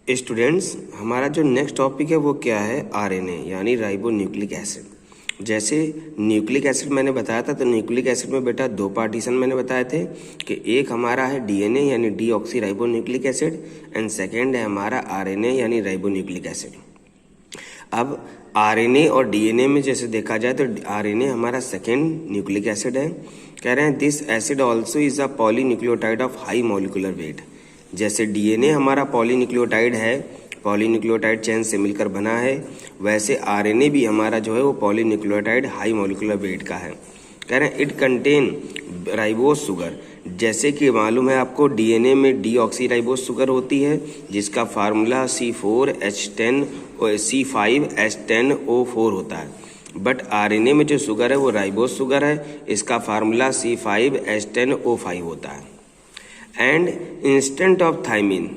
Students, हमारा जो next topic है वो क्या है? आरएनए यानी राइबो न्यूक्लिक एसिड। जैसे न्यूक्लिक एसिड मैंने बताया था, तो न्यूक्लिक एसिड में बेटा दो पार्टीशन मैंने बताए थे कि एक हमारा है डीएनए यानी deoxy ribo nucleic acid and second है हमारा आरएनए यानी राइबो न्यूक्लिक एसिड। अब आरएनए और डीएनए में जैसे देखा जाए तो आरएनए हमारा सेकेंड न्यूक्लिक एसिड है। कह रहे हैं this acid also is a polynucleotide of high molecular weight. जैसे डीएनए हमारा पॉलीन्यूक्लियोटाइड है, पॉलीन्यूक्लियोटाइड चेन से मिलकर बना है, वैसे आरएनए भी हमारा जो है वो पॉलीन्यूक्लियोटाइड हाई मॉलिक्यूलर वेट का है। कह रहे हैं इट कंटेन राइबोज शुगर। जैसे कि मालूम है आपको, डीएनए में डीऑक्सी शुगर होती है जिसका फार्मूला C4H10C5H10O4 होता है। बट आरएनए में जो शुगर है वो राइबोज शुगर है, इसका फार्मूला C5H10O5 होता है। And instant of thymine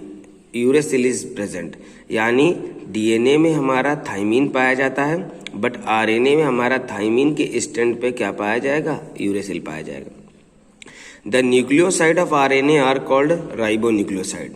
uracil is present, यानी डीएनए में हमारा थाइमिन पाया जाता है, बट आरएनए में हमारा थाइमिन के इंस्टेंट पे क्या पाया जाएगा? यूरेसिल पाया जाएगा। The nucleoside of RNA are called ribonucleoside.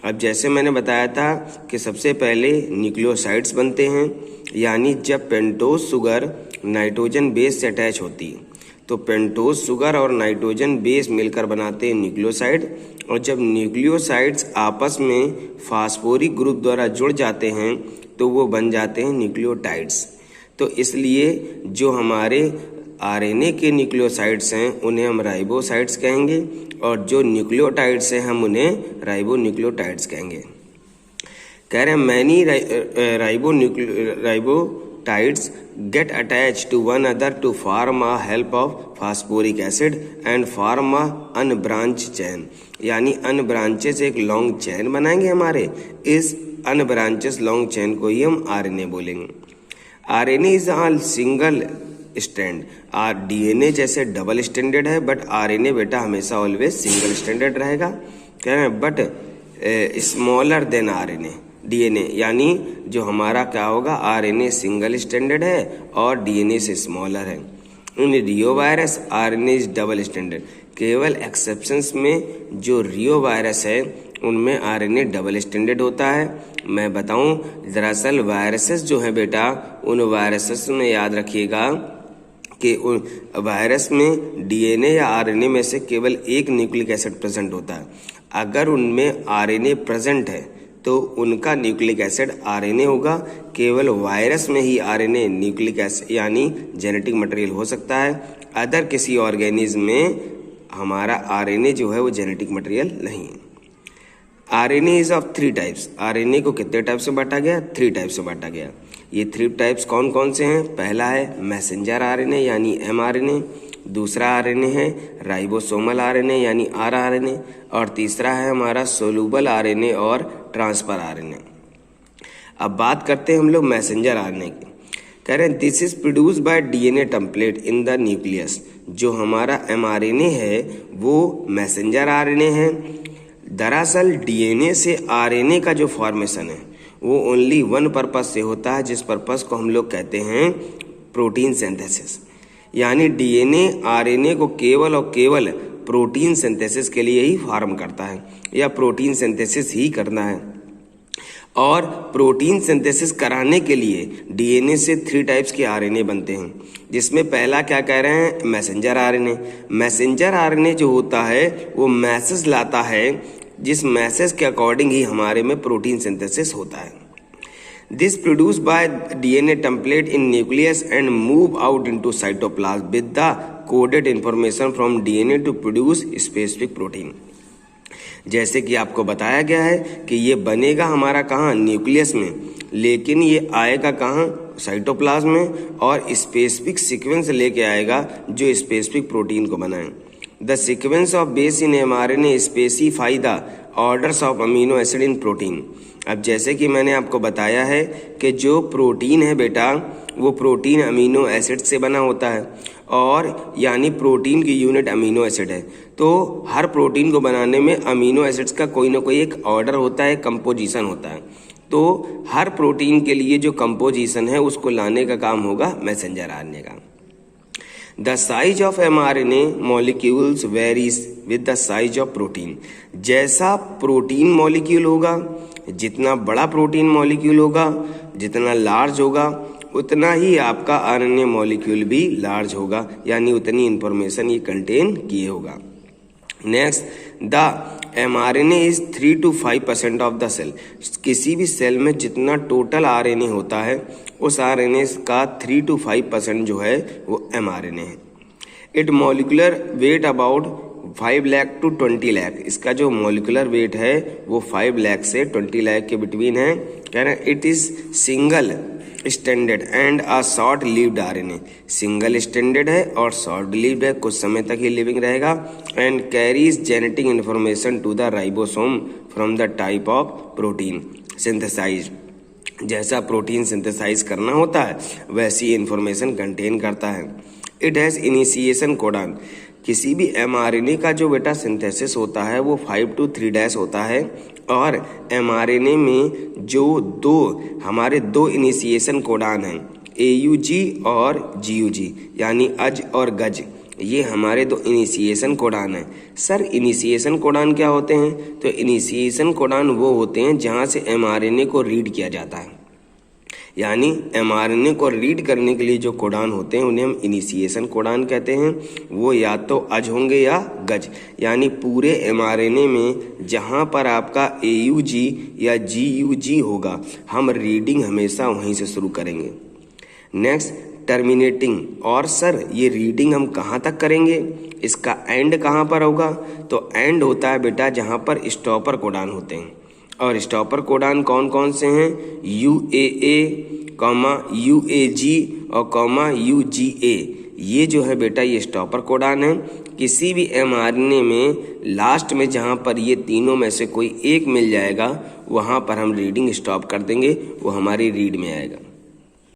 अब जैसे मैंने बताया था कि सबसे पहले न्यूक्लियोसाइड्स बनते हैं, यानी जब पेंटोज शुगर नाइट्रोजन बेस से अटैच होती है तो पेंटोज शुगर और नाइट्रोजन बेस मिलकर बनाते हैं न्यूक्लियोसाइड, और जब न्यूक्लियोसाइड्स आपस में फास्फोरिक ग्रुप द्वारा जुड़ जाते हैं तो वो बन जाते हैं न्यूक्लियोटाइड्स। तो इसलिए जो हमारे आरएनए के न्यूक्लियोसाइड्स हैं उन्हें हम राइबोसाइड्स कहेंगे, और जो न्यूक्लियोटाइड्स हैं हम उन्हें राइबोन्यूक्लियोटाइड्स कहेंगे। कह रहे हैं many राइबोटाइड्स get attached to one another to form a help of phosphoric acid and form a unbranched chain, यानी अनब्रांचेस एक लॉन्ग चेन बनाएंगे हमारे, इस अनब्रांचेस लॉन्ग चेन को ही हम आरएनए बोलेंगे। RNA is all single stand. DNA जैसे डबल स्टैंडर्ड है, बट आरएनए बेटा हमेशा ऑलवेज सिंगल स्टैंडर्ड रहेगा। कह रहे हैं but smaller than RNA. DNA यानी जो हमारा क्या होगा, आरएनए सिंगल स्टैंडर्ड है और डीएनए से स्मॉलर है। In reo virus RNA is double standard. केवल एक्सेप्शंस में जो रियो वायरस है उनमें आरएनए डबल स्टैंडर्ड होता है। मैं बताऊं, दरअसल वायरसेस जो है बेटा, उन वायरसेस में याद रखिएगा कि उन वायरस में डीएनए या आरएनए में से केवल एक न्यूक्लिक एसिड प्रेजेंट होता है। अगर उनमें आरएनए प्रेजेंट है तो उनका न्यूक्लिक एसिड आरएनए होगा। केवल वायरस में ही आरएनए न्यूक्लिक एसिड यानी जेनेटिक मटेरियल हो सकता है, अदर किसी ऑर्गेनिज्म में हमारा आरएनए जो है वो जेनेटिक मटेरियल नहीं है। RNA is of 3 types. RNA को कितने टाइप से बांटा गया? 3 टाइप से बांटा गया। ये 3 टाइप्स कौन कौन से हैं? पहला है मैसेंजर आरएनए यानी mRNA, दूसरा आरएनए है राइबोसोमल आरएनए यानी rRNA, और तीसरा है हमारा सोलूबल आरएनए और ट्रांसफर आरएनए। अब बात करते हैं हम लोग मैसेंजर आरएनए की। कह रहे हैं this is produce by DNA template in the nucleus. जो हमारा mRNA है वो मैसेंजर आरएनए है। दरअसल डीएनए से आरएनए का जो फॉर्मेशन है वो ओनली वन पर्पज से होता है, जिस पर्पज को हम लोग कहते हैं प्रोटीन सिंथेसिस। यानी डीएनए आरएनए को केवल और केवल प्रोटीन सिंथेसिस के लिए ही फॉर्म करता है, या प्रोटीन सिंथेसिस ही करना है। और प्रोटीन सिंथेसिस कराने के लिए डीएनए से 3 टाइप्स के आरएनए बनते हैं, जिसमें पहला क्या कह रहे हैं? Messenger RNA. मैसेंजर आरएनए जो होता है वो मैसेज लाता है, जिस मैसेज के अकॉर्डिंग ही हमारे में प्रोटीन सिंथेसिस होता है। This produced by DNA template in nucleus and move out into cytoplasm with the coded information from DNA to produce specific protein। जैसे कि आपको बताया गया है कि ये बनेगा हमारा कहाँ? न्यूक्लियस में, लेकिन ये आएगा कहाँ? साइटोप्लाज्म में, और स्पेसिफिक सीक्वेंस लेके आएगा जो स्पेसिफिक प्रोटीन को बनाए। The sequence of base in mRNA specify the orders of amino acid in protein. अब जैसे कि मैंने आपको बताया है कि जो प्रोटीन है बेटा वो प्रोटीन अमीनो एसिड से बना होता है, और यानी प्रोटीन की यूनिट अमीनो एसिड है। तो हर प्रोटीन को बनाने में अमीनो एसिड्स का कोई ना कोई एक ऑर्डर होता है, कंपोजिशन होता है। तो हर प्रोटीन के लिए जो कंपोजिशन है उसको लाने का काम होगा मैसेंजर आरएनए का। The size of mRNA molecules varies with the size of protein. जैसा प्रोटीन मॉलिक्यूल होगा जितना बड़ा प्रोटीन मॉलिक्यूल होगा, जितना लार्ज होगा, उतना ही आपका आरएनए मॉलिक्यूल भी लार्ज होगा, यानी उतनी इंफॉर्मेशन ये कंटेन किए होगा। Next, the mRNA is 3 to 5% of the cell. किसी भी सेल में जितना टोटल आरएनए होता है, उस आरएनए का 3 to 5% जो है वो mRNA है। It molecular weight about 5 lakh to 20 lakh. इसका जो मॉलिकुलर वेट है वो 5 लाख से 20 लाख के बिटवीन है। कह रहे हैं it is single standard and a short lived RNA. Single standard है और शॉर्ट लिव्ड है, कुछ समय तक ही लिविंग रहेगा। And carries genetic information to the ribosome from the type of protein synthesize. जैसा प्रोटीन सिंथेसाइज करना होता है वैसी इंफॉर्मेशन कंटेन करता है। It has initiation codon. किसी भी mRNA का जो बेटा सिंथेसिस होता है वो 5 to 3' होता है, और mRNA में जो हमारे दो इनिशिएशन कोडान हैं, AUG और GUG, यानी अज और गज, ये हमारे दो इनिशिएशन कोडान हैं। सर इनिशिएशन कोडान क्या होते हैं? तो इनिशिएशन कोडान वो होते हैं जहाँ से mRNA को रीड किया जाता है, यानी mRNA को रीड करने के लिए जो कोडान होते हैं उन्हें हम इनिशिएशन कोडान कहते हैं। वो या तो अज होंगे या गज, यानी पूरे mRNA में जहाँ पर आपका AUG या GUG होगा, हम रीडिंग हमेशा वहीं से शुरू करेंगे। Next, terminating. और सर ये रीडिंग हम कहाँ तक करेंगे, इसका एंड कहाँ पर होगा? तो एंड होता है बेटा जहाँ पर स्टॉपर कोडान होते हैं। और स्टॉपर कोडान कौन कौन से हैं? UAA, UAG और UGA। ये जो है बेटा ये स्टॉपर कोडान है। किसी भी mRNA में लास्ट में जहाँ पर ये तीनों में से कोई एक मिल जाएगा, वहाँ पर हम रीडिंग स्टॉप कर देंगे, वो हमारी रीड में आएगा।